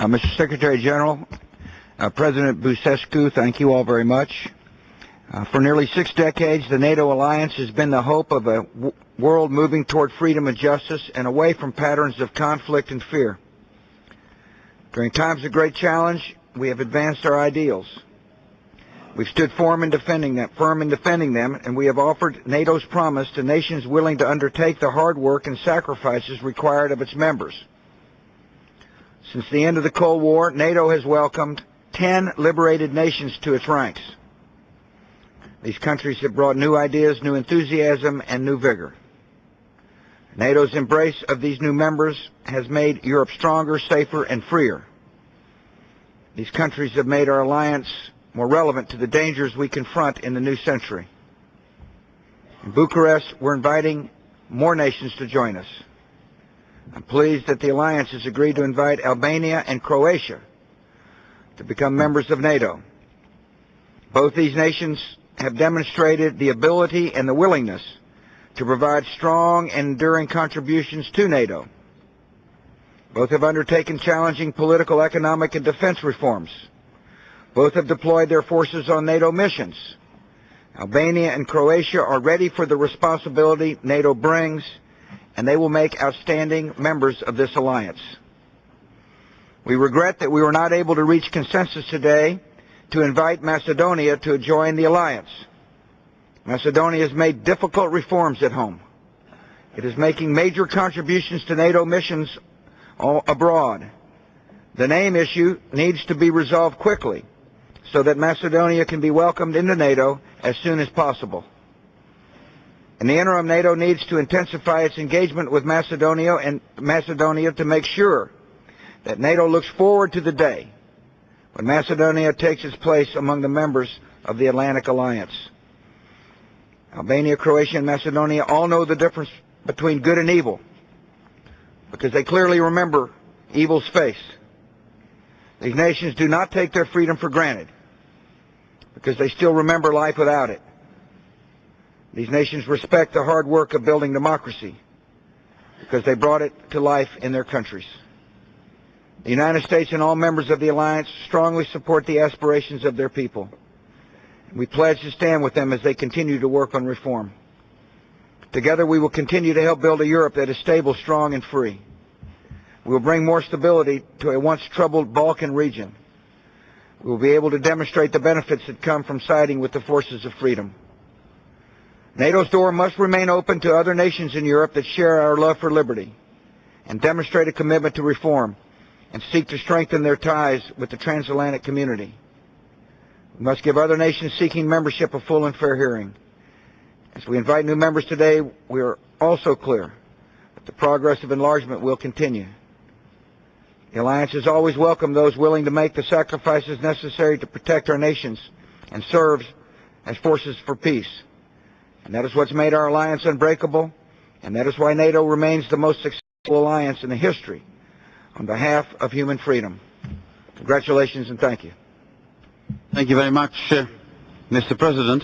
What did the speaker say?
Mr. Secretary General, President Bucharest, thank you all very much. For nearly 6 decades, the NATO alliance has been the hope of a world moving toward freedom and justice and away from patterns of conflict and fear. During times of great challenge, we have advanced our ideals. We've stood firm in defending them, and we have offered NATO's promise to nations willing to undertake the hard work and sacrifices required of its members. Since the end of the Cold War, NATO has welcomed 10 liberated nations to its ranks. These countries have brought new ideas, new enthusiasm, and new vigor. NATO's embrace of these new members has made Europe stronger, safer, and freer. These countries have made our alliance more relevant to the dangers we confront in the new century. In Bucharest, we're inviting more nations to join us. I'm pleased that the alliance has agreed to invite Albania and Croatia to become members of NATO. Both these nations have demonstrated the ability and the willingness to provide strong and enduring contributions to NATO. Both have undertaken challenging political, economic, and defense reforms. Both have deployed their forces on NATO missions. Albania and Croatia are ready for the responsibility NATO brings, and they will make outstanding members of this alliance. We regret that we were not able to reach consensus today to invite Macedonia to join the alliance. Macedonia has made difficult reforms at home. It is making major contributions to NATO missions abroad. The name issue needs to be resolved quickly so that Macedonia can be welcomed into NATO as soon as possible. In the interim, NATO needs to intensify its engagement with Macedonia to make sure that NATO looks forward to the day when Macedonia takes its place among the members of the Atlantic Alliance. Albania, Croatia, and Macedonia all know the difference between good and evil because they clearly remember evil's face. These nations do not take their freedom for granted because they still remember life without it. These nations respect the hard work of building democracy because they brought it to life in their countries. The United States and all members of the alliance strongly support the aspirations of their people. We pledge to stand with them as they continue to work on reform. Together we will continue to help build a Europe that is stable, strong, and free. We will bring more stability to a once troubled Balkan region. We will be able to demonstrate the benefits that come from siding with the forces of freedom. NATO's door must remain open to other nations in Europe that share our love for liberty and demonstrate a commitment to reform and seek to strengthen their ties with the transatlantic community. We must give other nations seeking membership a full and fair hearing. As we invite new members today, we are also clear that the progress of enlargement will continue. The alliance has always welcomed those willing to make the sacrifices necessary to protect our nations and serve as forces for peace. And that is what's made our alliance unbreakable, and that is why NATO remains the most successful alliance in the history on behalf of human freedom. Congratulations and thank you. Thank you very much, Mr. President.